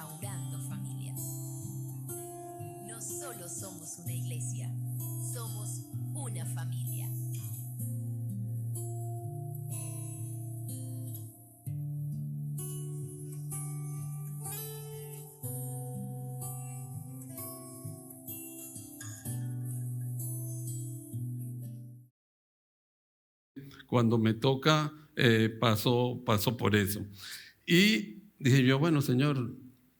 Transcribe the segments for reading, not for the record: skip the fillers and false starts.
restaurando familias. No solo somos una iglesia, somos una familia. Cuando me toca, paso por eso. Y dije yo, bueno, Señor,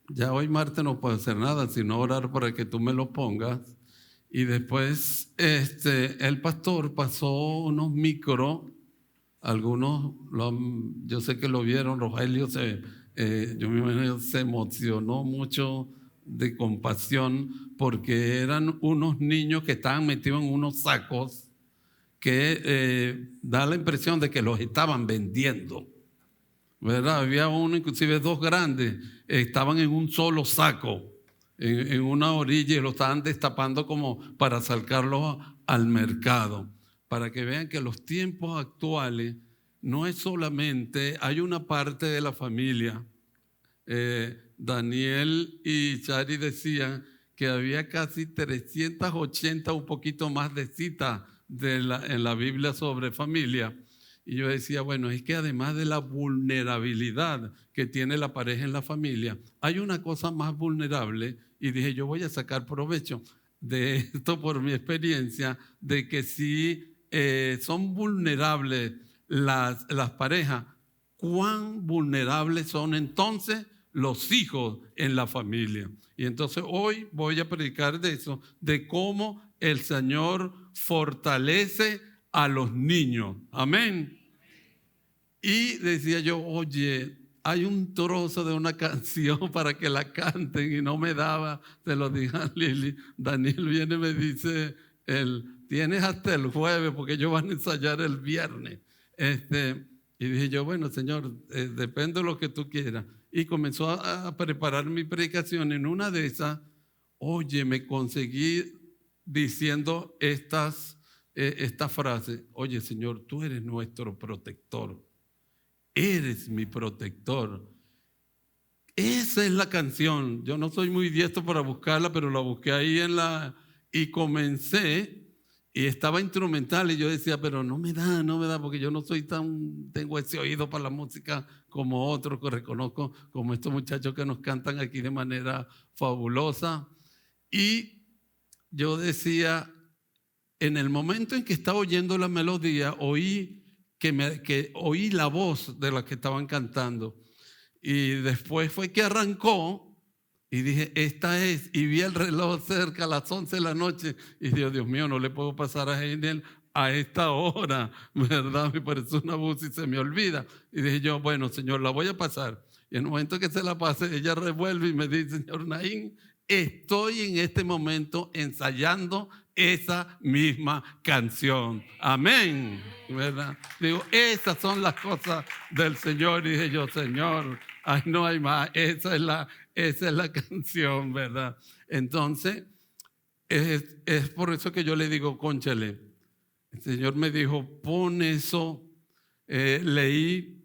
ya hoy martes no puedo hacer nada, sino orar para que tú me lo pongas. Y después el pastor pasó unos micros, algunos, yo sé que lo vieron, Rogelio yo me imagino se emocionó mucho de compasión porque eran unos niños que estaban metidos en unos sacos que da la impresión de que los estaban vendiendo, ¿verdad? Había uno, inclusive dos grandes, estaban en un solo saco, en una orilla, y lo estaban destapando como para sacarlos al mercado, para que vean que los tiempos actuales no es solamente, hay una parte de la familia. Daniel y Chari decían que había casi 380, un poquito más de citas en la Biblia sobre familia. Y yo decía, bueno, es que además de la vulnerabilidad que tiene la pareja en la familia, hay una cosa más vulnerable, y dije, yo voy a sacar provecho de esto por mi experiencia, de que si son vulnerables las parejas, ¿cuán vulnerables son entonces los hijos en la familia? Y entonces hoy voy a predicar de eso, de cómo el Señor fortalece a los niños. Amén. Y decía yo, oye, hay un trozo de una canción para que la canten, y no me daba, te lo dije a Lili. Daniel viene y me dice, tienes hasta el jueves porque ellos van a ensayar el viernes. Y dije yo, bueno, Señor, depende de lo que tú quieras. Y comenzó a preparar mi predicación. En una de esas, oye, me conseguí diciendo esta frase: oye, Señor, tú eres nuestro protector. Eres mi protector. Esa es la canción. Yo no soy muy diestro para buscarla, pero la busqué ahí y comencé. Y estaba instrumental, y yo decía, pero no me da, porque yo no soy tengo ese oído para la música como otros que reconozco, como estos muchachos que nos cantan aquí de manera fabulosa. Y yo decía, en el momento en que estaba oyendo la melodía, oí la voz de las que estaban cantando. Y después fue que arrancó. Y dije, esta es, y vi el reloj cerca a las 11 de la noche, y dije, Dios mío, no le puedo pasar a Heiniel a esta hora, ¿verdad? Me parece un abuso y se me olvida. Y dije yo, bueno, Señor, la voy a pasar. Y en el momento que se la pase, ella revuelve y me dice, Señor Naín, estoy en este momento ensayando esa misma canción. Amén, ¿verdad? Digo, esas son las cosas del Señor. Y dije yo, Señor, ay, no hay más, esa es la canción, ¿verdad? Entonces, es por eso que yo le digo, cónchale, el Señor me dijo, pon eso. Leí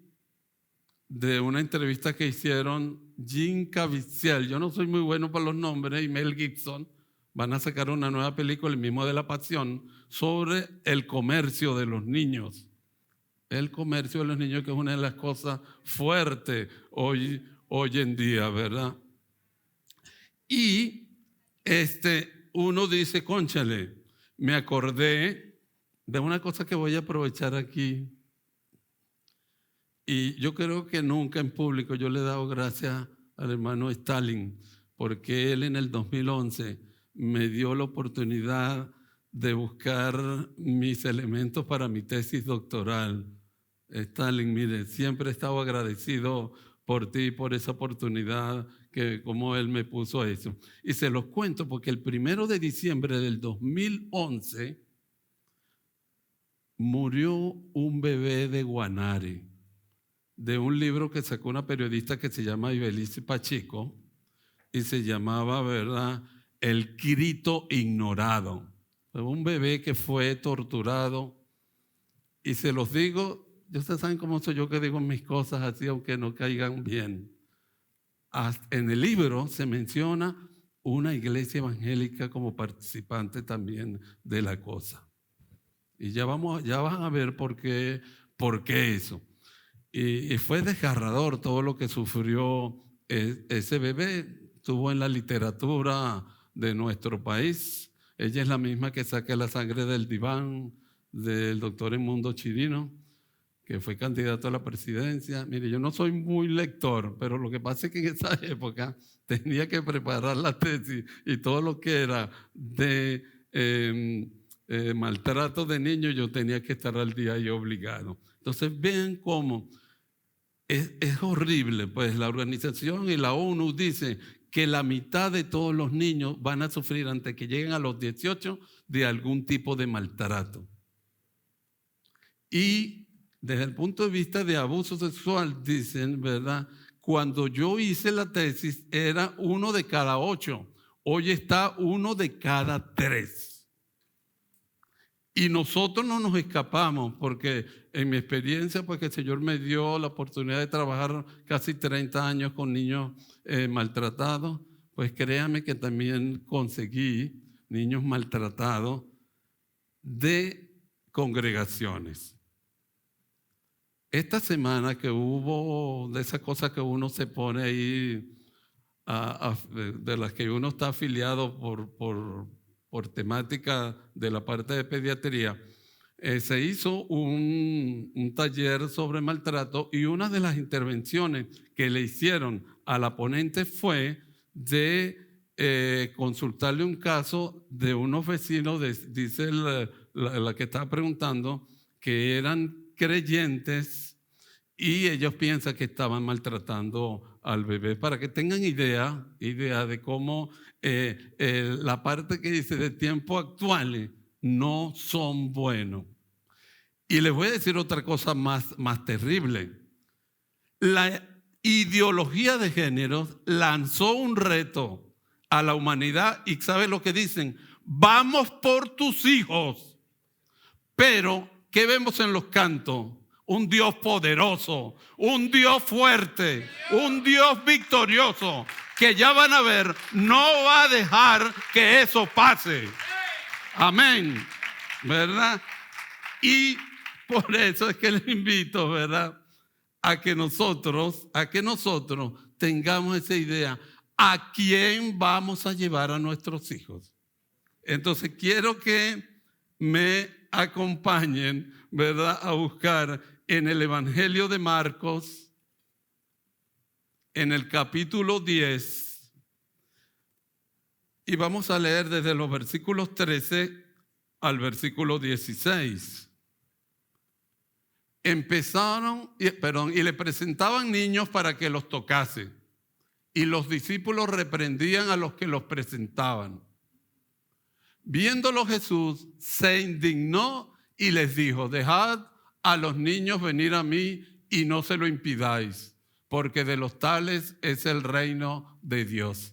de una entrevista que hicieron Jim Caviezel, yo no soy muy bueno para los nombres, y Mel Gibson. Van a sacar una nueva película, el mismo de la Pasión, sobre el comercio de los niños. El comercio de los niños, que es una de las cosas fuertes hoy en día, ¿verdad? Y uno dice, cónchale, me acordé de una cosa que voy a aprovechar aquí. Y yo creo que nunca en público yo le he dado gracias al hermano Stalin, porque él en el 2011 me dio la oportunidad de buscar mis elementos para mi tesis doctoral. Stalin, mire, siempre he estado agradecido por ti, por esa oportunidad, que como él me puso eso. Y se los cuento porque el 1 de diciembre del 2011 murió un bebé de Guanare, de un libro que sacó una periodista que se llama Ibelice Pacheco, y se llamaba, ¿verdad?, El grito ignorado. Un bebé que fue torturado. Y se los digo, ustedes saben cómo soy yo, que digo mis cosas así aunque no caigan bien. en el libro se menciona una iglesia evangélica como participante también de la cosa. Y ya van a ver por qué eso. Y fue desgarrador todo lo que sufrió ese bebé. Estuvo en la literatura de nuestro país. Ella es la misma que saca la sangre del diván del doctor Edmundo Chirino, que fue candidato a la presidencia. Mire, yo no soy muy lector, pero lo que pasa es que en esa época tenía que preparar la tesis y todo lo que era de maltrato de niños, yo tenía que estar al día y obligado. Entonces vean cómo es horrible, pues la organización y la ONU dice que la mitad de todos los niños van a sufrir antes que lleguen a los 18 de algún tipo de maltrato. Y desde el punto de vista de abuso sexual, dicen, ¿verdad? Cuando yo hice la tesis era 1 de cada 8. Hoy está 1 de cada 3. Y nosotros no nos escapamos porque en mi experiencia, pues que el Señor me dio la oportunidad de trabajar casi 30 años con niños maltratados, pues créame que también conseguí niños maltratados de congregaciones. Esta semana que hubo de esas cosas que uno se pone ahí, de las que uno está afiliado por temática de la parte de pediatría, se hizo un taller sobre maltrato y una de las intervenciones que le hicieron a la ponente fue de consultarle un caso de unos vecinos, dice la que estaba preguntando, que eran creyentes y ellos piensan que estaban maltratando al bebé, para que tengan idea de cómo la parte que dice de tiempos actuales no son buenos. Y les voy a decir otra cosa más terrible. La ideología de género lanzó un reto a la humanidad y ¿sabe lo que dicen? Vamos por tus hijos. Pero, ¿qué vemos en los cantos? Un Dios poderoso, un Dios fuerte, un Dios victorioso, que ya van a ver, no va a dejar que eso pase. Amén, ¿verdad? Y por eso es que les invito, ¿verdad? A que nosotros tengamos esa idea. ¿A quién vamos a llevar a nuestros hijos? Entonces quiero que me acompañen, ¿verdad? A buscar en el Evangelio de Marcos, en el capítulo 10, y vamos a leer desde los versículos 13 al versículo 16. Y le presentaban niños para que los tocase, y los discípulos reprendían a los que los presentaban. Viéndolo Jesús, se indignó y les dijo: dejad a los niños venir a mí y no se lo impidáis, porque de los tales es el reino de Dios.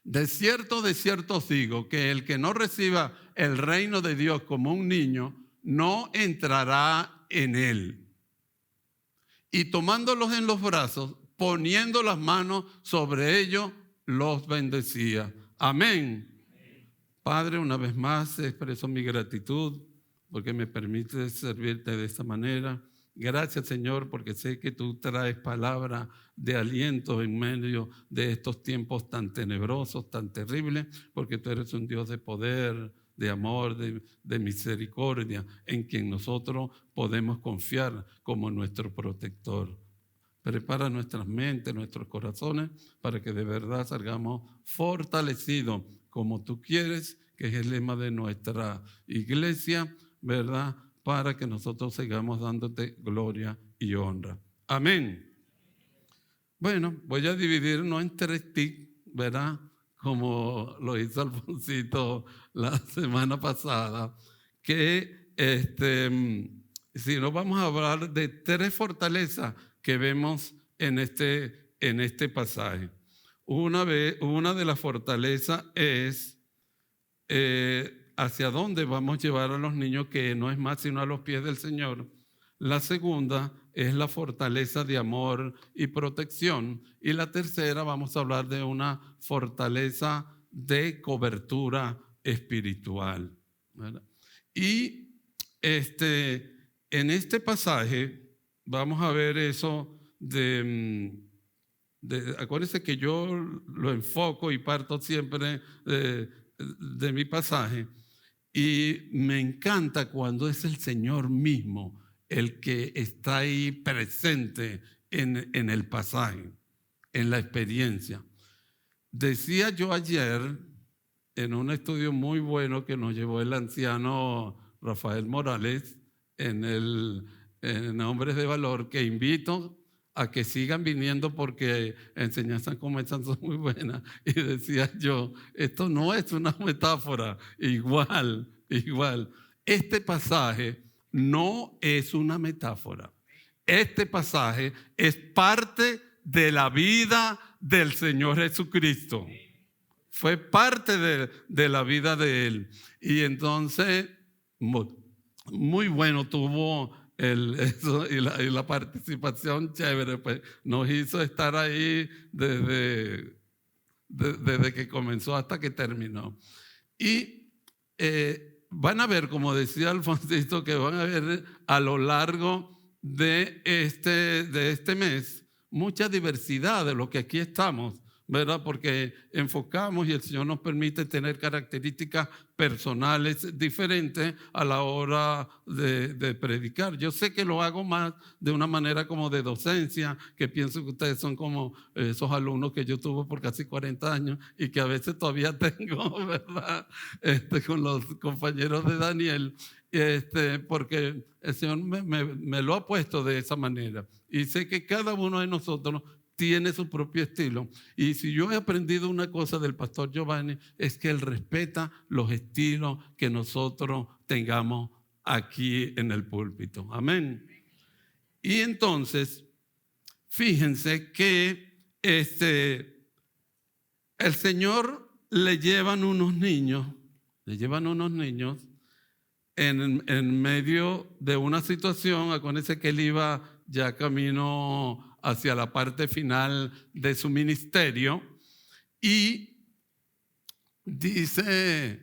De cierto os digo que el que no reciba el reino de Dios como un niño, no entrará en él. Y tomándolos en los brazos, poniendo las manos sobre ellos, los bendecía. Amén. Padre, una vez más expreso mi gratitud porque me permite servirte de esta manera. Gracias, Señor, porque sé que tú traes palabra de aliento en medio de estos tiempos tan tenebrosos, tan terribles, porque tú eres un Dios de poder, de amor, de misericordia, en quien nosotros podemos confiar como nuestro protector. Prepara nuestras mentes, nuestros corazones, para que de verdad salgamos fortalecidos como tú quieres, que es el lema de nuestra iglesia, ¿verdad? Para que nosotros sigamos dándote gloria y honra. Amén. Bueno, voy a dividirnos en 3 tips, ¿verdad? Como lo hizo Alfonsito la semana pasada, que si nos vamos a hablar de 3 fortalezas que vemos en este pasaje. Una de las fortalezas es hacia dónde vamos a llevar a los niños, que no es más sino a los pies del Señor. La segunda es la fortaleza de amor y protección. Y la tercera vamos a hablar de una fortaleza de cobertura espiritual, ¿verdad? Y en este pasaje vamos a ver eso acuérdense que yo lo enfoco y parto siempre de mi pasaje, y me encanta cuando es el Señor mismo el que está ahí presente en el pasaje, en la experiencia. Decía yo ayer en un estudio muy bueno que nos llevó el anciano Rafael Morales en Hombres de Valor, que invito a que sigan viniendo porque enseñanzas como estas son muy buenas. Y decía yo, esto no es una metáfora, igual. Este pasaje no es una metáfora. Este pasaje es parte de la vida del Señor Jesucristo. Fue parte de la vida de Él. Y entonces, muy bueno tuvo eso y la participación chévere, pues nos hizo estar ahí desde que comenzó hasta que terminó. Y van a ver, como decía Alfonsito, que van a ver a lo largo de este mes mucha diversidad de lo que aquí estamos, ¿verdad? Porque enfocamos y el Señor nos permite tener características personales diferentes a la hora de predicar. Yo sé que lo hago más de una manera como de docencia, que pienso que ustedes son como esos alumnos que yo tuve por casi 40 años y que a veces todavía tengo, ¿verdad? Con los compañeros de Daniel, porque el Señor me lo ha puesto de esa manera. Y sé que cada uno de nosotros tiene su propio estilo. Y si yo he aprendido una cosa del pastor Giovanni, es que él respeta los estilos que nosotros tengamos aquí en el púlpito. Amén. Y entonces, fíjense que el Señor le llevan unos niños en medio de una situación. Acuérdense que él iba ya camino hacia la parte final de su ministerio, y dice,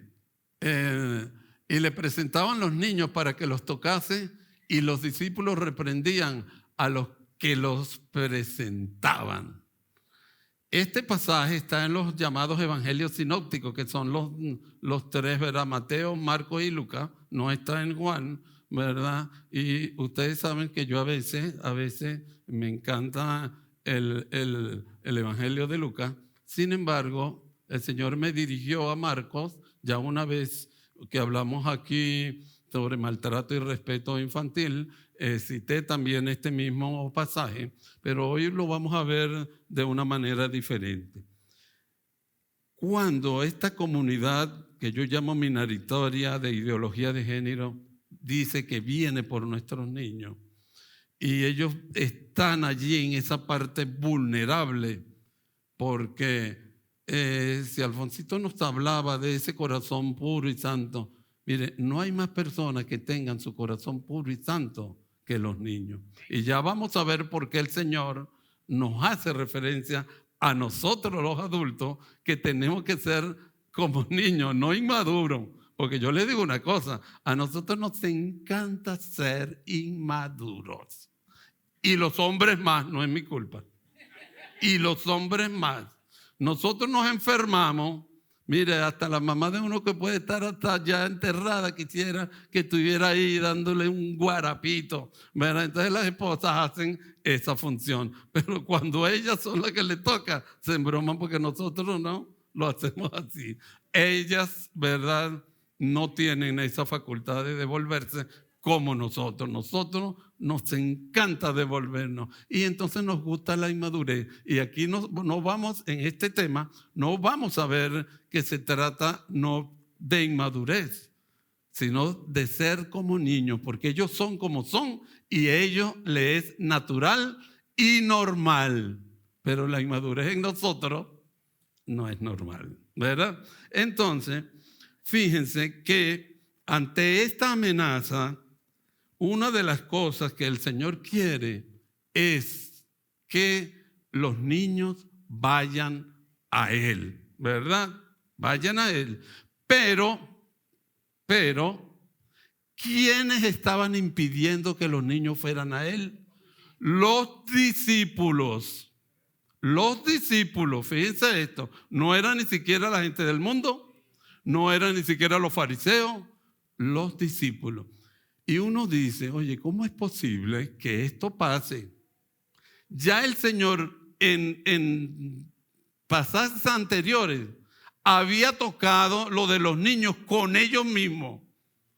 y le presentaban los niños para que los tocase, y los discípulos reprendían a los que los presentaban. Este pasaje está en los llamados evangelios sinópticos, que son los tres, ¿verdad? Mateo, Marcos y Lucas. No está en Juan, ¿verdad? Y ustedes saben que yo a veces me encanta el evangelio de Lucas. Sin embargo, el Señor me dirigió a Marcos, ya una vez que hablamos aquí sobre maltrato y respeto infantil, cité también este mismo pasaje, pero hoy lo vamos a ver de una manera diferente. Cuando esta comunidad que yo llamo minoritaria de ideología de género dice que viene por nuestros niños, y ellos están allí en esa parte vulnerable, porque si Alfonsito nos hablaba de ese corazón puro y santo, mire, no hay más personas que tengan su corazón puro y santo que los niños. Y ya vamos a ver por qué el Señor nos hace referencia a nosotros los adultos, que tenemos que ser como niños, no inmaduros. Porque yo les digo una cosa, a nosotros nos encanta ser inmaduros. Y los hombres más, no es mi culpa. Y los hombres más. Nosotros nos enfermamos. Mire, hasta la mamá de uno que puede estar hasta ya enterrada quisiera que estuviera ahí dándole un guarapito, ¿verdad? Entonces las esposas hacen esa función. Pero cuando ellas son las que le toca, se embroman porque nosotros no lo hacemos así. Ellas, ¿verdad?, no tienen esa facultad de devolverse como nosotros. Nosotros nos encanta devolvernos y entonces nos gusta la inmadurez. Y aquí no vamos, en este tema, no vamos a ver que se trata no de inmadurez, sino de ser como niños, porque ellos son como son y a ellos les es natural y normal. Pero la inmadurez en nosotros no es normal, ¿verdad? Entonces, fíjense que ante esta amenaza, una de las cosas que el Señor quiere es que los niños vayan a Él, ¿verdad? Vayan a Él. Pero, ¿quiénes estaban impidiendo que los niños fueran a Él? Los discípulos. Los discípulos, fíjense esto, no era ni siquiera la gente del mundo, no eran ni siquiera los fariseos, los discípulos. Y uno dice, oye, ¿cómo es posible que esto pase? Ya el Señor en pasajes anteriores había tocado lo de los niños con ellos mismos,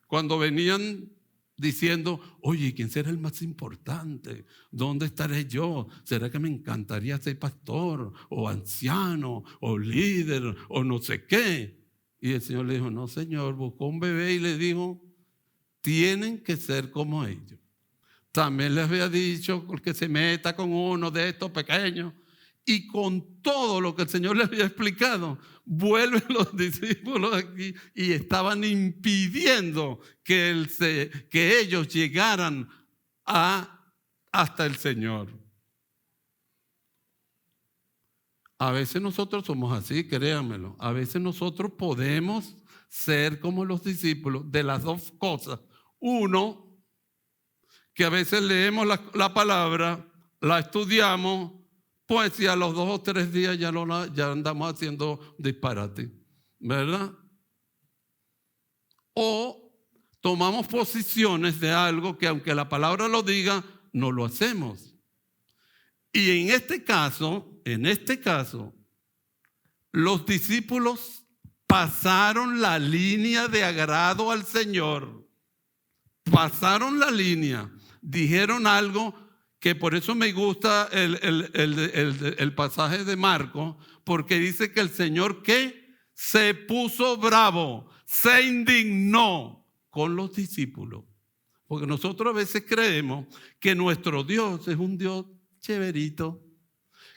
cuando venían diciendo, oye, ¿quién será el más importante? ¿Dónde estaré yo? ¿Será que me encantaría ser pastor o anciano o líder o no sé qué? Y el Señor le dijo, no, Señor, buscó un bebé y le dijo, tienen que ser como ellos. También les había dicho que se meta con uno de estos pequeños. Y con todo lo que el Señor les había explicado, vuelven los discípulos aquí y estaban impidiendo que ellos llegaran hasta el Señor. A veces nosotros somos así, créanmelo. A veces nosotros podemos ser como los discípulos de las dos cosas. Uno, que a veces leemos la palabra, la estudiamos, pues si a los 2 o 3 días ya andamos haciendo disparate, ¿verdad? O tomamos posiciones de algo que aunque la palabra lo diga, no lo hacemos. Y en este caso, los discípulos pasaron la línea de agrado al Señor. Pasaron la línea, dijeron algo que por eso me gusta el pasaje de Marcos, porque dice que el Señor ¿qué? Se puso bravo, se indignó con los discípulos. Porque nosotros a veces creemos que nuestro Dios es un Dios chéverito,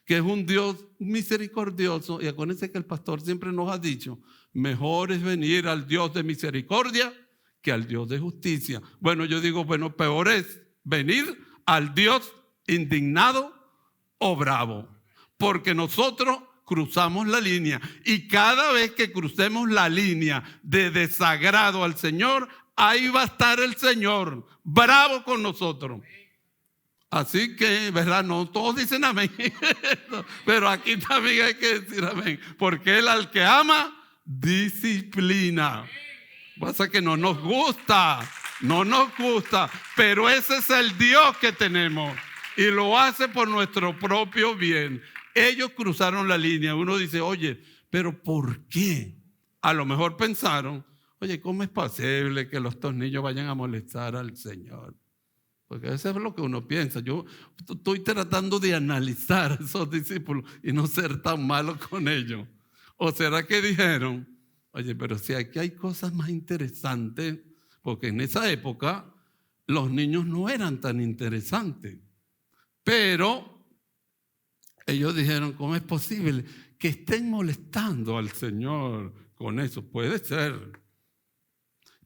que es un Dios misericordioso. Y acuérdense que el pastor siempre nos ha dicho, mejor es venir al Dios de misericordia que al Dios de justicia. Bueno, yo digo, bueno, peor es venir al Dios indignado o bravo, porque nosotros cruzamos la línea y cada vez que crucemos la línea de desagrado al Señor, ahí va a estar el Señor bravo con nosotros. Así que, ¿verdad? No todos dicen amén, pero aquí también hay que decir amén, porque Él al que ama, disciplina. Pasa que no nos gusta, pero ese es el Dios que tenemos y lo hace por nuestro propio bien. Ellos cruzaron la línea. Uno dice, oye, ¿pero por qué? A lo mejor pensaron, oye, ¿cómo es posible que estos niños vayan a molestar al Señor? Porque eso es lo que uno piensa. Yo estoy tratando de analizar a esos discípulos y no ser tan malo con ellos. ¿O será que dijeron, oye, pero si aquí hay cosas más interesantes? Porque en esa época los niños no eran tan interesantes. Pero ellos dijeron, ¿cómo es posible que estén molestando al Señor con eso? Puede ser.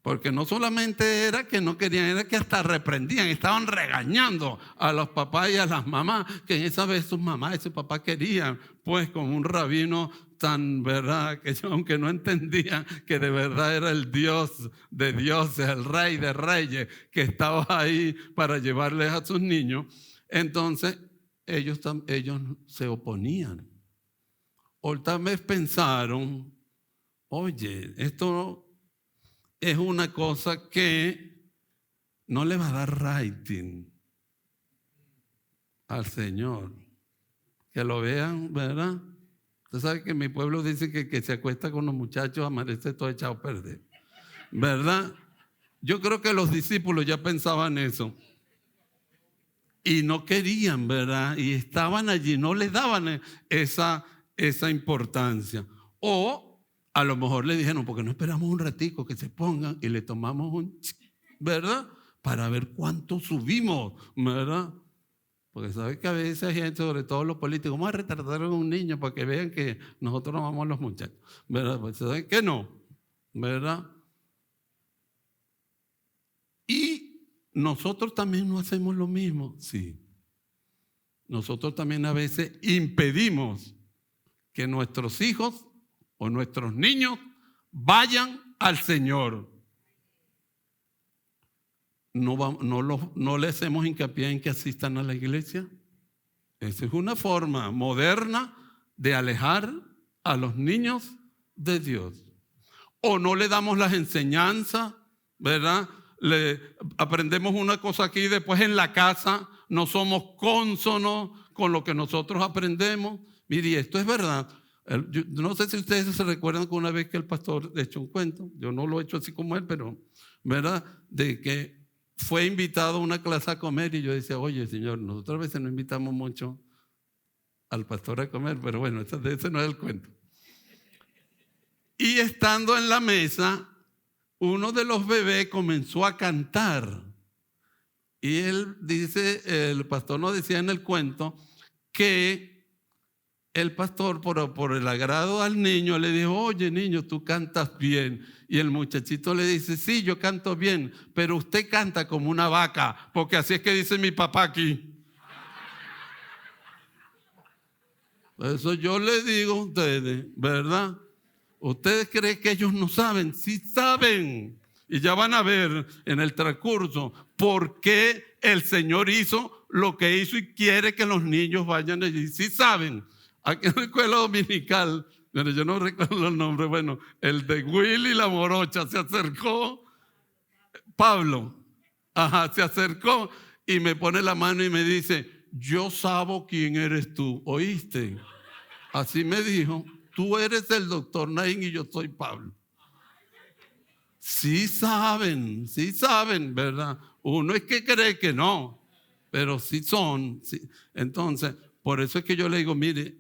Porque no solamente era que no querían, era que hasta reprendían, estaban regañando a los papás y a las mamás, que en esa vez sus mamás y sus papás querían, pues con un rabino tan, ¿verdad? Que aunque no entendían que de verdad era el Dios de dioses, el Rey de reyes, que estaba ahí para llevarles a sus niños, entonces ellos se oponían. O tal vez pensaron, oye, esto es una cosa que no le va a dar rating al Señor. Que lo vean, ¿verdad? Usted sabe que en mi pueblo dice que se acuesta con los muchachos, amanece todo echado a perder, ¿verdad? Yo creo que los discípulos ya pensaban eso. Y no querían, ¿verdad? Y estaban allí, no les daban esa importancia. O a lo mejor le dijeron, ¿por qué no esperamos un ratico que se pongan y le tomamos ¿verdad? Para ver cuánto subimos, ¿verdad? Porque sabe que a veces hay gente, sobre todo los políticos, vamos a retardar a un niño para que vean que nosotros no vamos a los muchachos, ¿verdad? Pues saben que no, ¿verdad? Y nosotros también no hacemos lo mismo. Sí. Nosotros también a veces impedimos que nuestros hijos o nuestros niños vayan al Señor. No le hacemos hincapié en que asistan a la iglesia. Esa es una forma moderna de alejar a los niños de Dios. O no le damos las enseñanzas, ¿verdad? Le aprendemos una cosa aquí, después en la casa no somos cónsonos con lo que nosotros aprendemos. Mire, esto es verdad. Yo no sé si ustedes se recuerdan que una vez que el pastor echó un cuento, yo no lo he hecho así como él, pero, ¿verdad? De que fue invitado a una clase a comer y yo decía, oye, Señor, nosotros a veces no invitamos mucho al pastor a comer, pero bueno, ese no es el cuento. Y estando en la mesa, uno de los bebés comenzó a cantar. Y él dice, el pastor nos decía en el cuento que el pastor, por el agrado al niño, le dijo, oye niño, tú cantas bien. Y el muchachito le dice, sí, yo canto bien, pero usted canta como una vaca, porque así es que dice mi papá aquí. Eso yo le digo a ustedes, ¿verdad? ¿Ustedes creen que ellos no saben? Sí saben. Y ya van a ver en el transcurso por qué el Señor hizo lo que hizo y quiere que los niños vayan allí. Sí saben. Aquí en la escuela dominical, pero yo no recuerdo los nombres, bueno, el de Willy la morocha se acercó, Pablo, se acercó y me pone la mano y me dice, yo sabo quién eres tú, ¿oíste? Así me dijo, tú eres el doctor Naín y yo soy Pablo. Sí saben, ¿verdad? Uno es que cree que no, pero sí son. Sí. Entonces, por eso es que yo le digo, mire,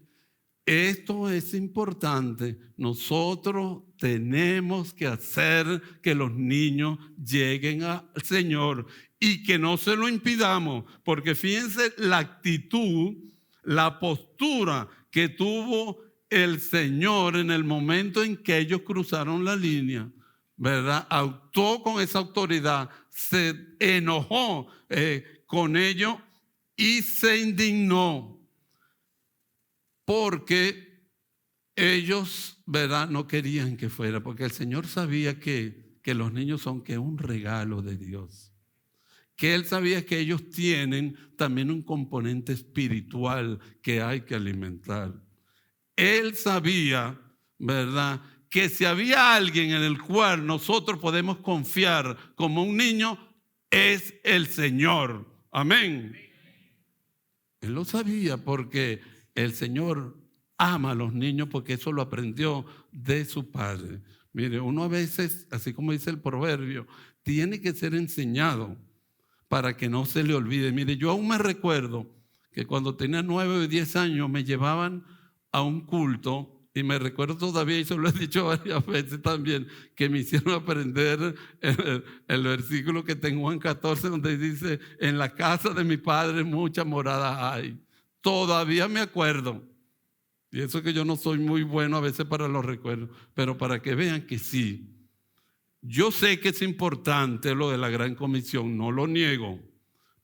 esto es importante. Nosotros tenemos que hacer que los niños lleguen al Señor y que no se lo impidamos, porque fíjense la actitud, la postura que tuvo el Señor en el momento en que ellos cruzaron la línea, ¿verdad? Actuó con esa autoridad, se enojó con ellos y se indignó porque ellos, ¿verdad? No querían que fuera, porque el Señor sabía que los niños son que un regalo de Dios, que Él sabía que ellos tienen también un componente espiritual que hay que alimentar. Él sabía, ¿verdad?, que si había alguien en el cual nosotros podemos confiar como un niño, es el Señor. Amén. Él lo sabía porque el Señor ama a los niños, porque eso lo aprendió de su padre. Mire, uno a veces, así como dice el proverbio, tiene que ser enseñado para que no se le olvide. Mire, yo aún me recuerdo que cuando tenía 9 o 10 años me llevaban a un culto. Y me recuerdo todavía, y se lo he dicho varias veces también, que me hicieron aprender el versículo que tengo en Juan 14, donde dice, en la casa de mi padre muchas moradas hay. Todavía me acuerdo. Y eso que yo no soy muy bueno a veces para los recuerdos, pero para que vean que sí. Yo sé que es importante lo de la Gran Comisión, no lo niego,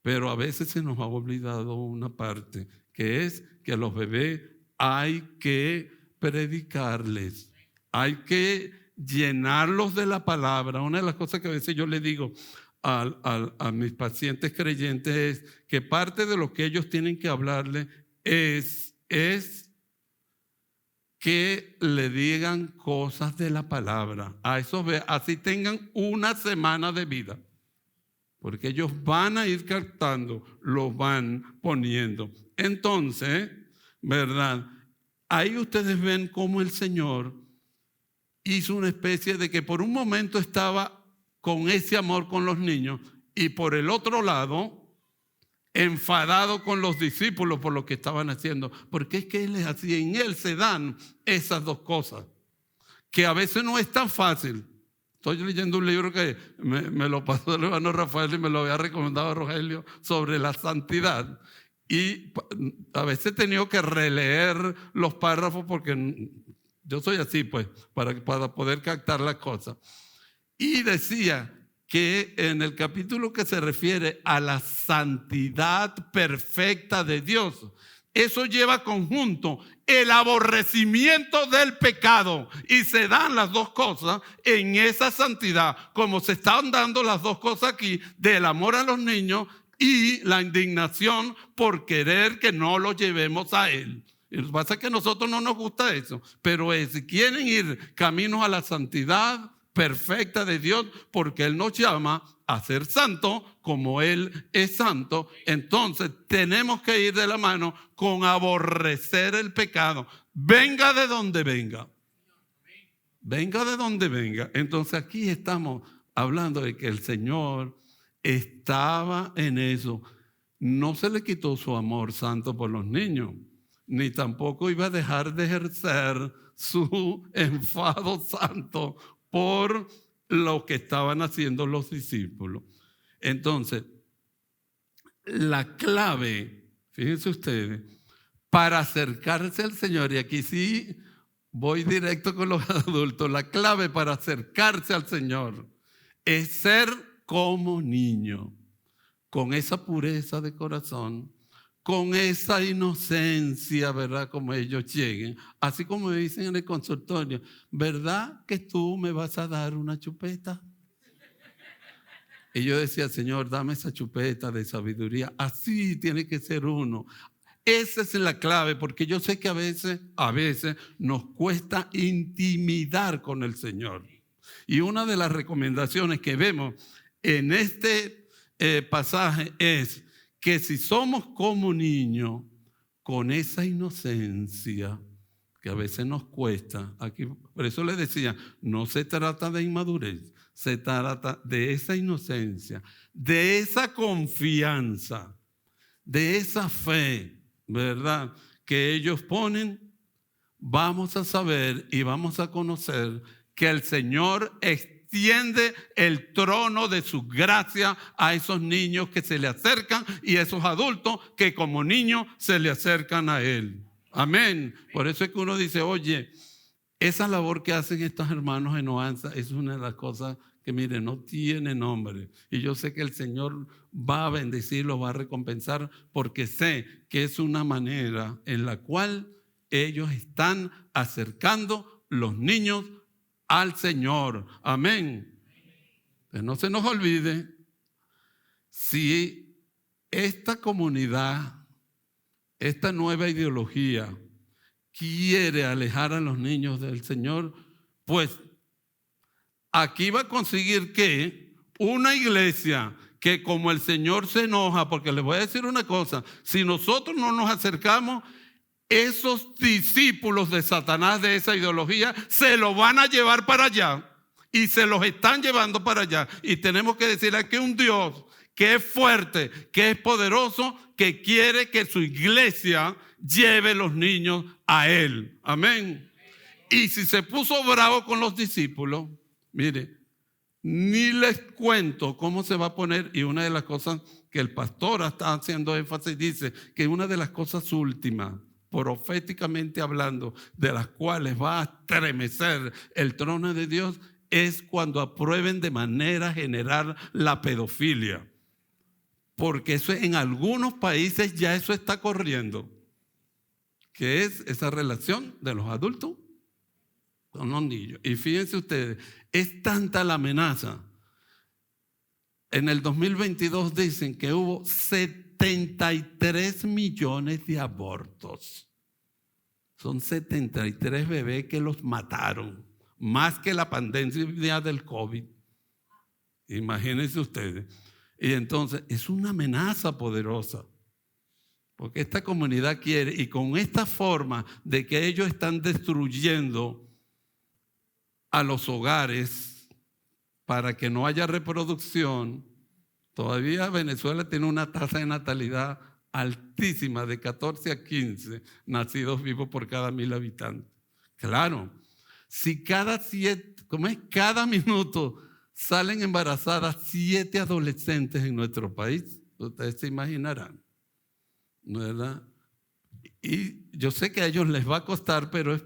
pero a veces se nos ha olvidado una parte, que es que a los bebés hay que predicarles, hay que llenarlos de la palabra. Una de las cosas que a veces yo le digo a mis pacientes creyentes es que parte de lo que ellos tienen que hablarle es que le digan cosas de la palabra a esos bebés, así tengan una semana de vida, porque ellos van a ir captando, los van poniendo. Entonces, ¿verdad? Ahí ustedes ven cómo el Señor hizo una especie de que por un momento estaba con ese amor con los niños y por el otro lado enfadado con los discípulos por lo que estaban haciendo, porque es que Él es así, en Él se dan esas dos cosas, que a veces no es tan fácil. Estoy leyendo un libro que me lo pasó el hermano Rafael y me lo había recomendado a Rogelio, sobre la santidad. Y a veces he tenido que releer los párrafos porque yo soy así, pues, para poder captar las cosas. Y decía que en el capítulo que se refiere a la santidad perfecta de Dios, eso lleva conjunto el aborrecimiento del pecado, y se dan las dos cosas en esa santidad, como se están dando las dos cosas aquí, del amor a los niños y la indignación por querer que no los llevemos a Él. Y lo que pasa es que a nosotros no nos gusta eso, pero si quieren ir caminos a la santidad perfecta de Dios, porque Él nos llama a ser santos como Él es santo, entonces tenemos que ir de la mano con aborrecer el pecado, venga de donde venga. Venga de donde venga. Entonces aquí estamos hablando de que el Señor estaba en eso. No se le quitó su amor santo por los niños, ni tampoco iba a dejar de ejercer su enfado santo por lo que estaban haciendo los discípulos. Entonces, la clave, fíjense ustedes, para acercarse al Señor, y aquí sí voy directo con los adultos, la clave para acercarse al Señor es ser como niño, con esa pureza de corazón, con esa inocencia, ¿verdad? Como ellos lleguen. Así como me dicen en el consultorio, ¿verdad que tú me vas a dar una chupeta? Y yo decía, Señor, dame esa chupeta de sabiduría. Así tiene que ser uno. Esa es la clave, porque yo sé que a veces nos cuesta intimidar con el Señor. Y una de las recomendaciones que vemos en este pasaje es que si somos como niños, con esa inocencia que a veces nos cuesta, aquí, por eso les decía, no se trata de inmadurez, se trata de esa inocencia, de esa confianza, de esa fe, ¿verdad?, que ellos ponen. Vamos a saber y vamos a conocer que el Señor extiende el trono de su gracia a esos niños que se le acercan y a esos adultos que como niños se le acercan a Él. Amén. Por eso es que uno dice, oye, esa labor que hacen estos hermanos en Oanza es una de las cosas que, mire, no tiene nombre. Y yo sé que el Señor va a bendecirlos, va a recompensar, porque sé que es una manera en la cual ellos están acercando los niños al Señor. Amén. Pues no se nos olvide, si esta comunidad, esta nueva ideología quiere alejar a los niños del Señor, pues aquí va a conseguir que una iglesia que, como el Señor se enoja, porque les voy a decir una cosa, si nosotros no nos acercamos, esos discípulos de Satanás, de esa ideología, se lo van a llevar para allá y se los están llevando para allá. Y tenemos que decirle que un Dios que es fuerte, que es poderoso, que quiere que su iglesia lleve los niños a Él. Amén. Y si se puso bravo con los discípulos, mire, ni les cuento cómo se va a poner. Y una de las cosas que el pastor está haciendo énfasis, dice que una de las cosas últimas, proféticamente hablando, de las cuales va a estremecer el trono de Dios, es cuando aprueben de manera general la pedofilia. Porque eso en algunos países ya eso está corriendo, que es esa relación de los adultos con los niños. Y fíjense ustedes, es tanta la amenaza. En el 2022 dicen que hubo 73 millones de abortos. Son 73 bebés que los mataron, más que la pandemia del COVID. Imagínense ustedes. Y entonces es una amenaza poderosa, porque esta comunidad quiere, y con esta forma de que ellos están destruyendo a los hogares para que no haya reproducción. Todavía Venezuela tiene una tasa de natalidad altísima, de 14 a 15 nacidos vivos por cada 1,000 habitantes. Claro, si cada minuto salen embarazadas 7 adolescentes en nuestro país, ustedes se imaginarán, ¿verdad? Y yo sé que a ellos les va a costar, pero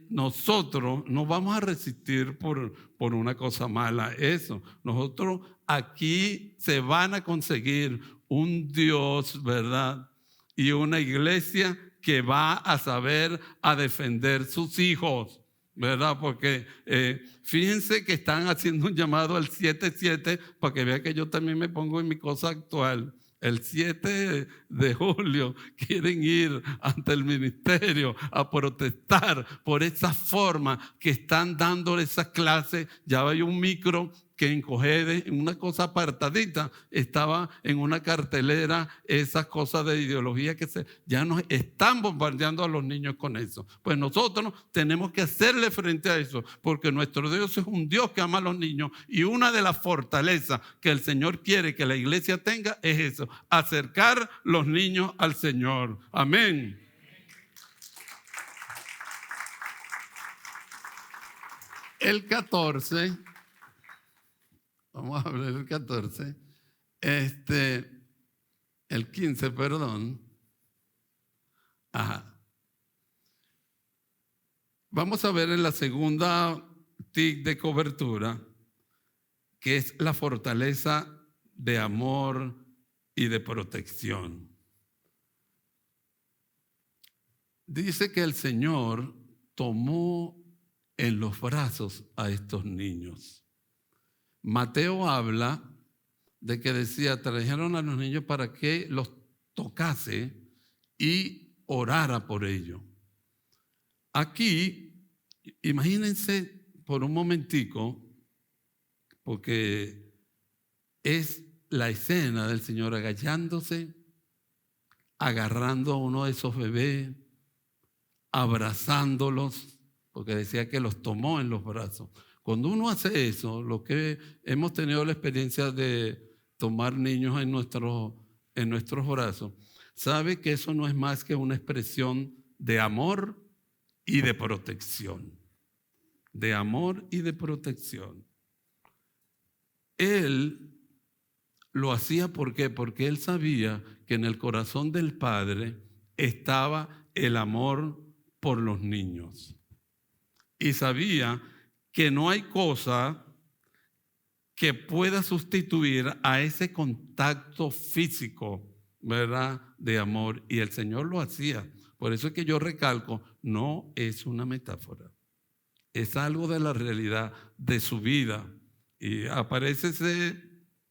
nosotros no vamos a resistir por una cosa mala eso. Nosotros aquí se van a conseguir un Dios, ¿verdad? Y una iglesia que va a saber a defender sus hijos, ¿verdad? Porque fíjense que están haciendo un llamado al 7-7 para que vean que yo también me pongo en mi cosa actual. El 7 de julio quieren ir ante el ministerio a protestar por esa forma que están dando esas clases. Ya hay un micro que en Cogede, en una cosa apartadita, estaba en una cartelera esas cosas de ideología que ya nos están bombardeando a los niños con eso. Pues nosotros tenemos que hacerle frente a eso, porque nuestro Dios es un Dios que ama a los niños, y una de las fortalezas que el Señor quiere que la iglesia tenga es eso, acercar los niños al Señor. Amén. El 14... Vamos a hablar del 14. El 15, perdón. Ajá. Vamos a ver en la segunda TIC de cobertura, que es la fortaleza de amor y de protección. Dice que el Señor tomó en los brazos a estos niños. Mateo habla de que decía, trajeron a los niños para que los tocase y orara por ellos. Aquí, imagínense por un momentico, porque es la escena del Señor agachándose, agarrando a uno de esos bebés, abrazándolos, porque decía que los tomó en los brazos. Cuando uno hace eso, lo que hemos tenido la experiencia de tomar niños en nuestros brazos, sabe que eso no es más que una expresión de amor y de protección. De amor y de protección. Él lo hacía, ¿por qué? Porque él sabía que en el corazón del Padre estaba el amor por los niños. Y sabía que no hay cosa que pueda sustituir a ese contacto físico, ¿verdad?, de amor. Y el Señor lo hacía. Por eso es que yo recalco, no es una metáfora. Es algo de la realidad de su vida. Y aparece ese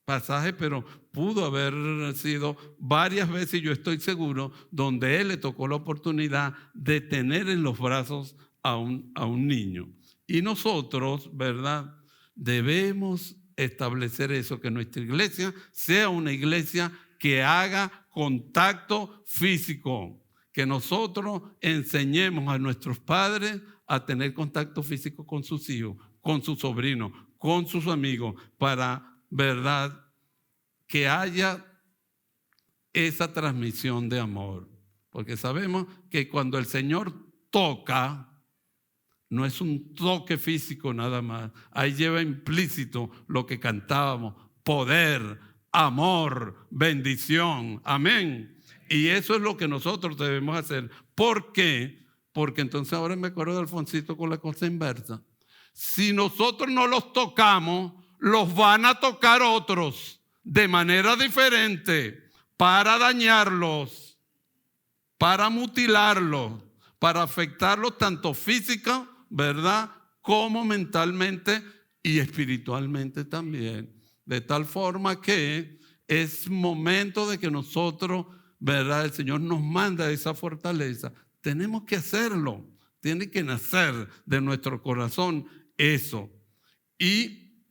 pasaje, pero pudo haber sido varias veces, y yo estoy seguro, donde él le tocó la oportunidad de tener en los brazos a un niño. Y nosotros, ¿verdad?, debemos establecer eso, que nuestra iglesia sea una iglesia que haga contacto físico, que nosotros enseñemos a nuestros padres a tener contacto físico con sus hijos, con sus sobrinos, con sus amigos, para, ¿verdad?, que haya esa transmisión de amor. Porque sabemos que cuando el Señor toca, no es un toque físico nada más. Ahí lleva implícito lo que cantábamos: poder, amor, bendición. Amén. Y eso es lo que nosotros debemos hacer. ¿Por qué? Porque entonces ahora me acuerdo de Alfonsito con la cosa inversa. Si nosotros no los tocamos, los van a tocar otros de manera diferente para dañarlos, para mutilarlos, para afectarlos tanto física, ¿verdad?, como mentalmente y espiritualmente también. De tal forma que es momento de que nosotros, ¿verdad?, el Señor nos manda esa fortaleza. Tenemos que hacerlo. Tiene que nacer de nuestro corazón eso. Y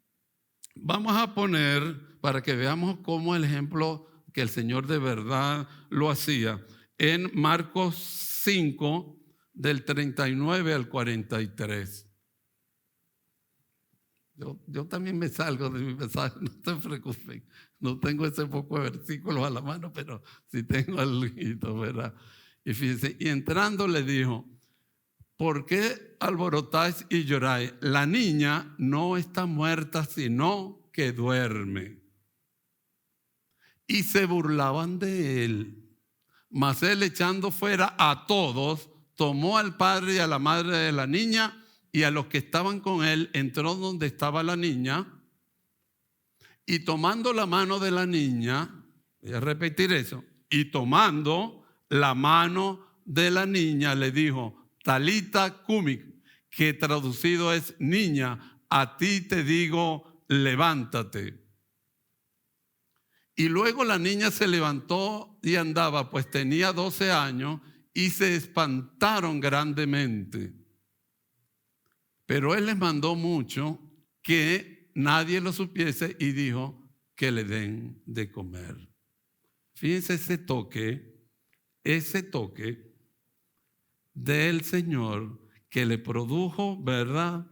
vamos a poner, para que veamos cómo el ejemplo que el Señor de verdad lo hacía, en Marcos 5, del 39 al 43. Yo también me salgo de mi mensaje, no se preocupen. No tengo ese poco de versículos a la mano, pero sí tengo algo, ¿verdad? Y fíjense, y entrando le dijo: ¿por qué alborotáis y lloráis? La niña no está muerta, sino que duerme. Y se burlaban de él. Mas él, echando fuera a todos, tomó al padre y a la madre de la niña y a los que estaban con él, entró donde estaba la niña y tomando la mano de la niña, voy a repetir eso, y tomando la mano de la niña le dijo, Talita Cumi, que traducido es niña, a ti te digo, levántate. Y luego la niña se levantó y andaba, pues tenía 12 años, y se espantaron grandemente. Pero él les mandó mucho que nadie lo supiese y dijo que le den de comer. Fíjense ese toque del Señor que le produjo, ¿verdad?,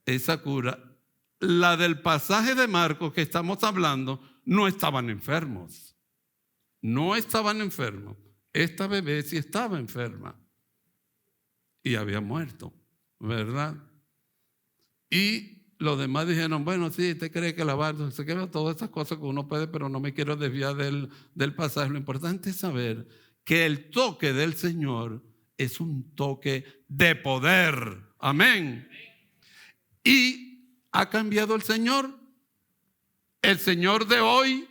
esa cura. La del pasaje de Marcos que estamos hablando, no estaban enfermos. No estaban enfermos. Esta bebé sí estaba enferma y había muerto, ¿verdad? Y los demás dijeron, bueno, sí, usted cree que lavar, se queda todas esas cosas que uno puede, pero no me quiero desviar del pasaje. Lo importante es saber que el toque del Señor es un toque de poder. Amén. Y ha cambiado el Señor. El Señor de hoy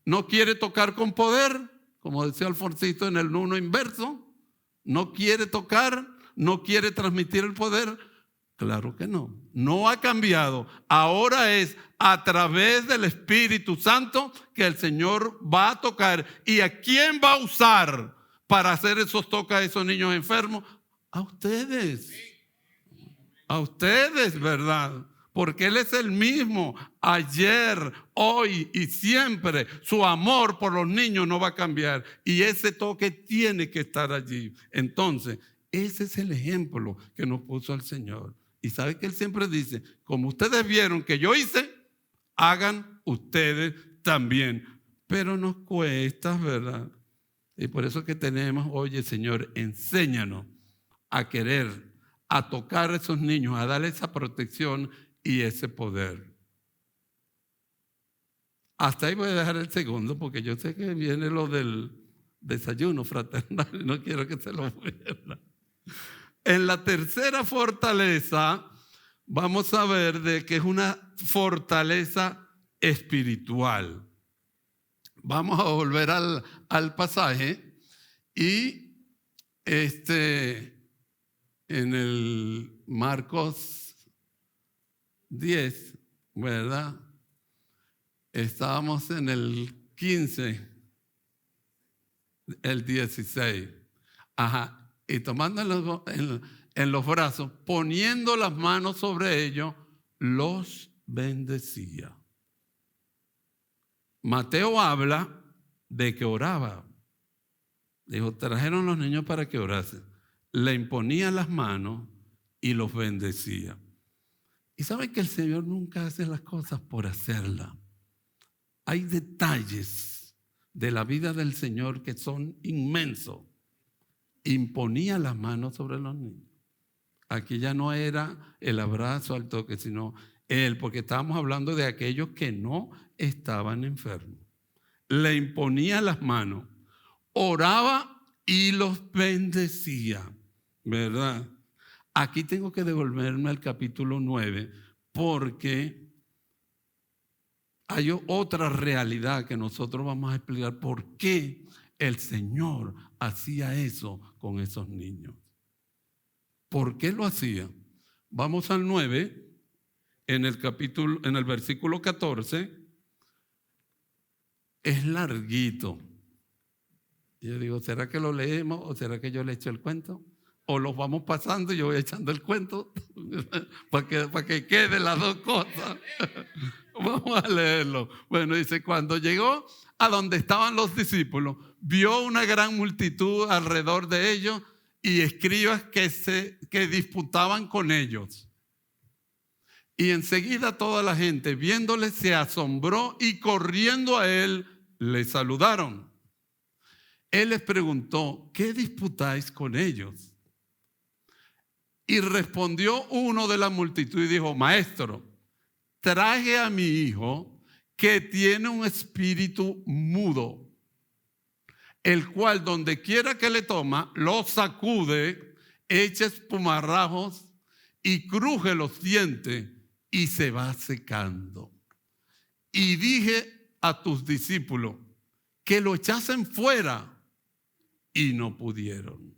no quiere tocar con poder, como decía Alfonsito en el 1 inverso. No quiere tocar, no quiere transmitir el poder. Claro que no. No ha cambiado. Ahora es a través del Espíritu Santo que el Señor va a tocar. ¿Y a quién va a usar para hacer esos toques a esos niños enfermos? A ustedes. A ustedes, ¿verdad? Porque Él es el mismo ayer, hoy y siempre. Su amor por los niños no va a cambiar. Y ese toque tiene que estar allí. Entonces, ese es el ejemplo que nos puso el Señor. Y sabe que Él siempre dice, como ustedes vieron que yo hice, hagan ustedes también. Pero nos cuesta, ¿verdad? Y por eso que tenemos, oye, Señor, enséñanos a querer, a tocar a esos niños, a darles esa protección y ese poder. Hasta ahí voy a dejar el segundo, porque yo sé que viene lo del desayuno fraternal y no quiero que se lo pierda. En la tercera fortaleza vamos a ver de que es una fortaleza espiritual. Vamos a volver al pasaje y en el Marcos 10, ¿verdad? Estábamos en el 15, el 16. Ajá. Y tomando en los brazos, poniendo las manos sobre ellos, los bendecía. Mateo habla de que oraba. Dijo, trajeron los niños para que orasen. Le imponía las manos y los bendecía. Y sabe que el Señor nunca hace las cosas por hacerlas. Hay detalles de la vida del Señor que son inmensos. Imponía las manos sobre los niños. Aquí ya no era el abrazo al toque, sino Él, porque estábamos hablando de aquellos que no estaban enfermos. Le imponía las manos, oraba y los bendecía, ¿verdad? Aquí tengo que devolverme al capítulo 9 porque hay otra realidad que nosotros vamos a explicar por qué el Señor hacía eso con esos niños. ¿Por qué lo hacía? Vamos al 9, en el versículo 14. Es larguito. Yo digo, ¿será que lo leemos o será que yo le echo el cuento? O los vamos pasando y yo voy echando el cuento para que quede las dos cosas. Vamos a leerlo. Bueno, dice, cuando llegó a donde estaban los discípulos, vio una gran multitud alrededor de ellos y escribas que disputaban con ellos. Y enseguida toda la gente, viéndole, se asombró y corriendo a él, le saludaron. Él les preguntó, ¿qué disputáis con ellos? Y respondió uno de la multitud y dijo, maestro, traje a mi hijo que tiene un espíritu mudo. el cual donde quiera que le toma, lo sacude, echa espumarajos y cruje los dientes y se va secando. Y dije a tus discípulos que lo echasen fuera y no pudieron.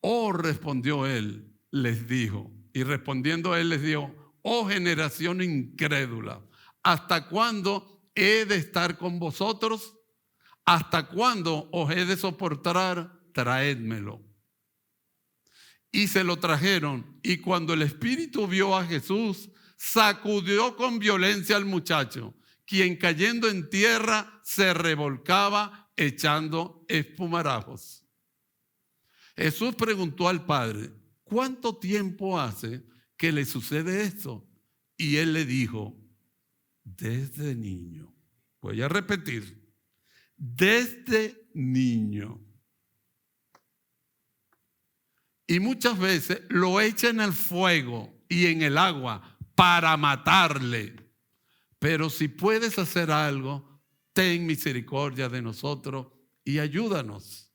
Oh, respondió él, les dijo, y respondiendo él les dijo, oh generación incrédula, ¿hasta cuándo he de estar con vosotros? ¿Hasta cuándo os he de soportar? Traédmelo. Y se lo trajeron, y cuando el espíritu vio a Jesús, sacudió con violencia al muchacho, quien cayendo en tierra se revolcaba echando espumarajos. Jesús preguntó al padre, ¿cuánto tiempo hace que le sucede esto? Y él le dijo, desde niño. Voy a repetir, desde niño. Y muchas veces lo echa en el fuego y en el agua para matarle. Pero si puedes hacer algo, ten misericordia de nosotros y ayúdanos.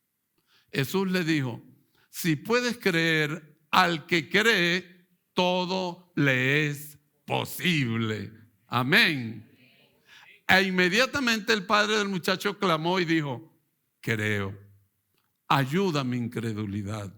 Jesús le dijo, si puedes creer, al que cree, todo le es posible. Amén. E inmediatamente el padre del muchacho clamó y dijo, creo, ayuda mi incredulidad.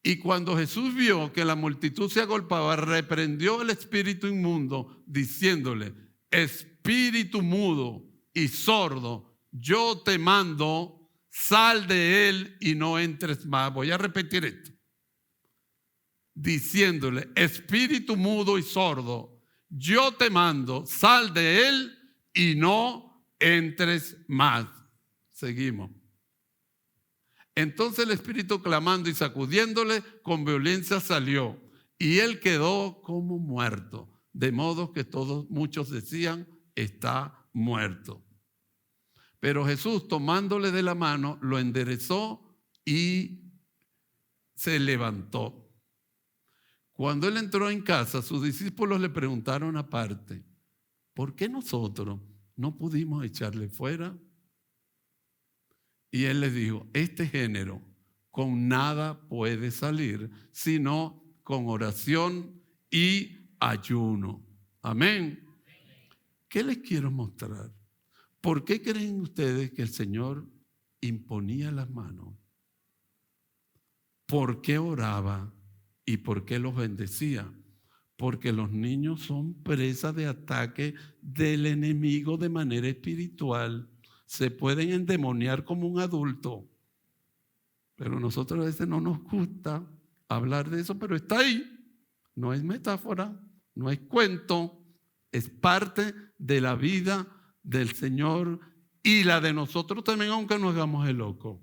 Y cuando Jesús vio que la multitud se agolpaba, reprendió el espíritu inmundo, diciéndole, espíritu mudo y sordo, yo te mando, sal de él y no entres más. Voy a repetir esto. Diciéndole, espíritu mudo y sordo, yo te mando, sal de él y no entres más. Seguimos. Entonces el espíritu, clamando y sacudiéndole con violencia, salió, y él quedó como muerto, de modo que muchos decían, está muerto. Pero Jesús, tomándole de la mano, lo enderezó y se levantó. Cuando él entró en casa, sus discípulos le preguntaron aparte, ¿por qué nosotros no pudimos echarle fuera? Y él les dijo, este género con nada puede salir, sino con oración y ayuno. Amén. ¿Qué les quiero mostrar? ¿Por qué creen ustedes que el Señor imponía las manos? ¿Por qué oraba y por qué los bendecía? Porque los niños son presa de ataque del enemigo de manera espiritual. Se pueden endemoniar como un adulto, pero nosotros a veces no nos gusta hablar de eso, pero está ahí. No es metáfora, no es cuento, es parte de la vida del Señor y la de nosotros también, aunque nos hagamos el loco.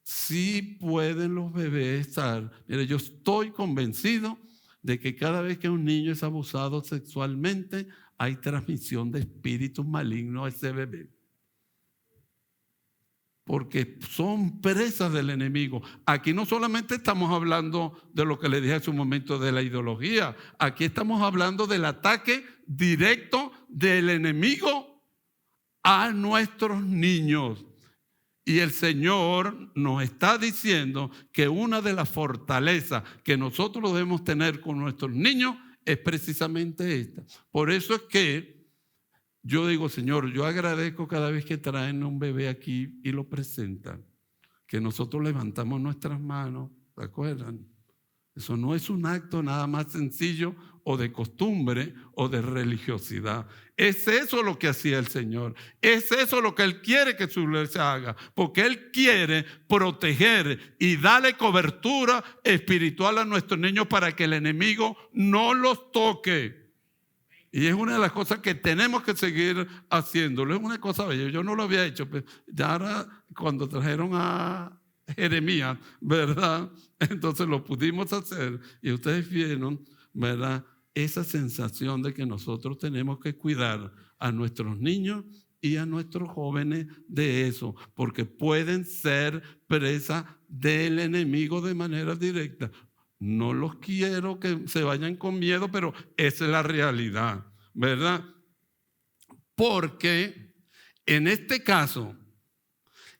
Sí pueden los bebés estar. Mire, yo estoy convencido de que cada vez que un niño es abusado sexualmente, hay transmisión de espíritus malignos a ese bebé. Porque son presas del enemigo. Aquí no solamente estamos hablando de lo que le dije hace un momento de la ideología. Aquí estamos hablando del ataque directo del enemigo a nuestros niños. Y el Señor nos está diciendo que una de las fortalezas que nosotros debemos tener con nuestros niños es precisamente esta. Por eso es que yo digo, Señor, yo agradezco cada vez que traen un bebé aquí y lo presentan, que nosotros levantamos nuestras manos, ¿se acuerdan? Eso no es un acto nada más sencillo o de costumbre o de religiosidad. Es eso lo que hacía el Señor. Es eso lo que Él quiere que su iglesia haga. Porque Él quiere proteger y darle cobertura espiritual a nuestros niños para que el enemigo no los toque. Y es una de las cosas que tenemos que seguir haciéndolo. Es una cosa bella. Yo no lo había hecho. Pero ya ahora cuando trajeron a Jeremías, ¿verdad? Entonces lo pudimos hacer y ustedes vieron, ¿verdad? Esa sensación de que nosotros tenemos que cuidar a nuestros niños y a nuestros jóvenes de eso, porque pueden ser presa del enemigo de manera directa. No los quiero que se vayan con miedo, pero esa es la realidad, ¿verdad? porque en este caso,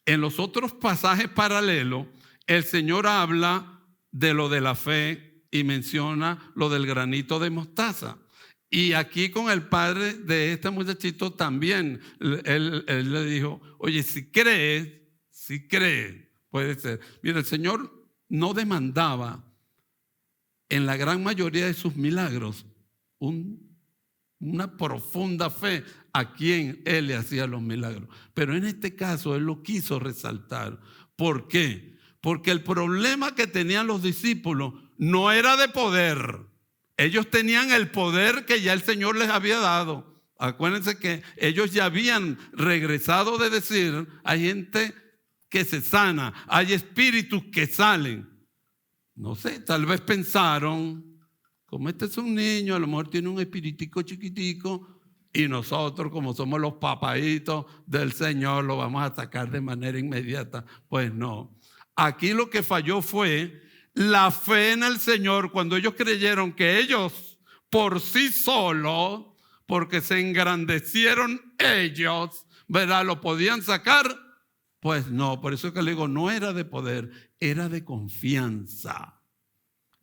en los otros pasajes paralelos, el Señor habla de lo de la fe y menciona lo del granito de mostaza. Y aquí con el padre de este muchachito también, él le dijo, oye, si crees, puede ser. Mira, el Señor no demandaba en la gran mayoría de sus milagros una profunda fe a quien Él le hacía los milagros. Pero en este caso Él lo quiso resaltar. ¿Por qué? Porque el problema que tenían los discípulos no era de poder. Ellos tenían el poder que ya el Señor les había dado. Acuérdense que ellos ya habían regresado de decir, hay gente que se sana, hay espíritus que salen. No sé, tal vez pensaron, como este es un niño, a lo mejor tiene un espiritico chiquitico y nosotros, como somos los papaitos del Señor, lo vamos a sacar de manera inmediata. Pues no. Aquí lo que falló fue la fe en el Señor cuando ellos creyeron que ellos por sí solos, porque se engrandecieron ellos, ¿verdad? Lo podían sacar. Pues no, por eso que le digo, no era de poder, era de confianza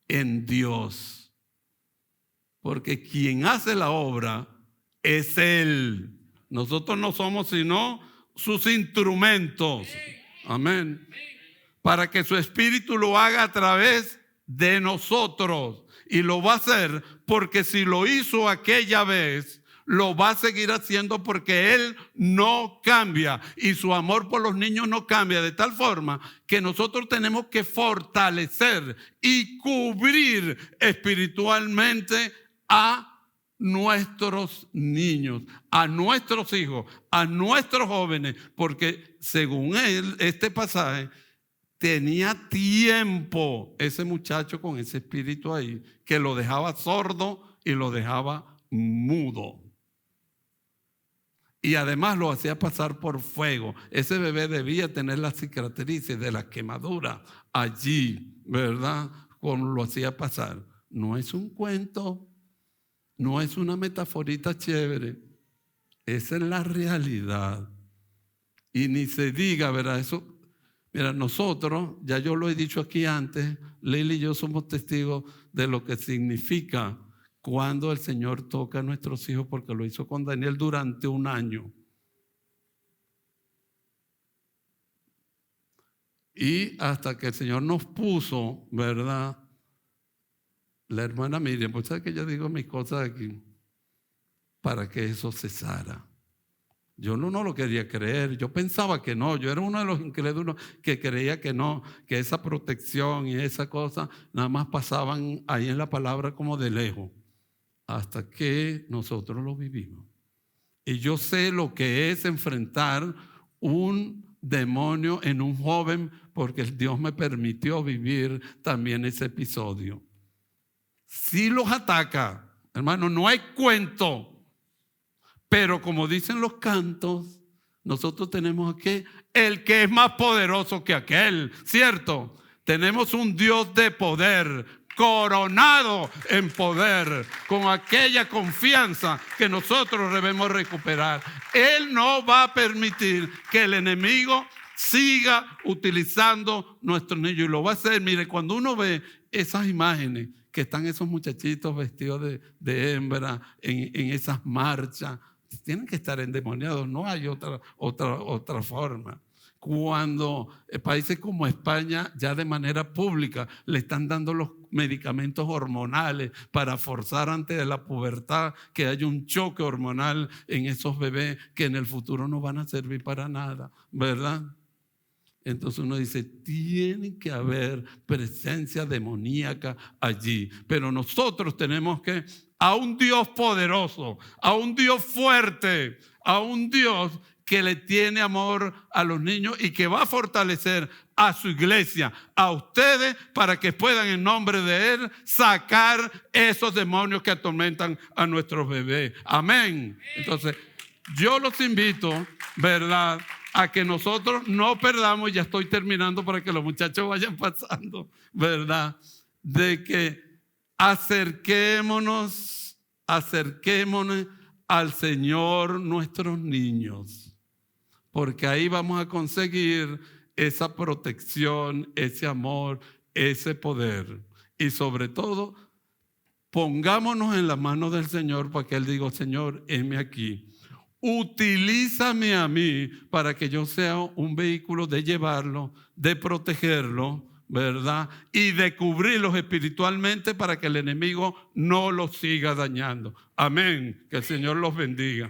en Dios. Porque quien hace la obra es Él. Nosotros no somos sino sus instrumentos. Amén. Para que su Espíritu lo haga a través de nosotros. Y lo va a hacer porque si lo hizo aquella vez, lo va a seguir haciendo porque Él no cambia y su amor por los niños no cambia, de tal forma que nosotros tenemos que fortalecer y cubrir espiritualmente a nuestros niños, a nuestros hijos, a nuestros jóvenes, porque según este pasaje, tenía tiempo ese muchacho con ese espíritu ahí, que lo dejaba sordo y lo dejaba mudo. Y además lo hacía pasar por fuego. Ese bebé debía tener las cicatrices de la quemadura allí, ¿verdad? Como lo hacía pasar. No es un cuento, no es una metaforita chévere. Esa es la realidad. Y ni se diga, ¿verdad? Eso, mira, nosotros, ya yo lo he dicho aquí antes, Lili y yo somos testigos de lo que significa cuando el Señor toca a nuestros hijos, porque lo hizo con Daniel durante un año. Y hasta que el Señor nos puso, ¿verdad? La hermana Miriam, pues sabe que yo digo mis cosas aquí, para que eso cesara. Yo no lo quería creer, yo pensaba que no, yo era uno de los incrédulos que creía que no, que esa protección y esa cosa nada más pasaban ahí en la palabra como de lejos. Hasta que nosotros lo vivimos. Y yo sé lo que es enfrentar un demonio en un joven, porque Dios me permitió vivir también ese episodio. Si los ataca, hermano, no hay cuento. Pero como dicen los cantos, nosotros tenemos aquí el que es más poderoso que aquel, ¿cierto? Tenemos un Dios de poder, coronado en poder, con aquella confianza que nosotros debemos recuperar. Él no va a permitir que el enemigo siga utilizando nuestros niños, y lo va a hacer. Mire, cuando uno ve esas imágenes que están esos muchachitos vestidos de hembra en esas marchas, tienen que estar endemoniados, no hay otra forma. Cuando países como España ya de manera pública le están dando los medicamentos hormonales para forzar antes de la pubertad que haya un choque hormonal en esos bebés que en el futuro no van a servir para nada, ¿verdad? Entonces uno dice, tiene que haber presencia demoníaca allí. Pero nosotros tenemos que, a un Dios poderoso, a un Dios fuerte, a un Dios que le tiene amor a los niños y que va a fortalecer a su iglesia, a ustedes, para que puedan en nombre de Él sacar esos demonios que atormentan a nuestros bebés. Amén. Entonces, yo los invito, ¿verdad?, a que nosotros no perdamos, ya estoy terminando para que los muchachos vayan pasando, ¿verdad?, de que acerquémonos al Señor nuestros niños, porque ahí vamos a conseguir esa protección, ese amor, ese poder. Y sobre todo, pongámonos en las manos del Señor para que Él diga: Señor, heme aquí. Utilízame a mí para que yo sea un vehículo de llevarlo, de protegerlo, ¿verdad? Y de cubrirlos espiritualmente para que el enemigo no los siga dañando. Amén. Que el Señor los bendiga.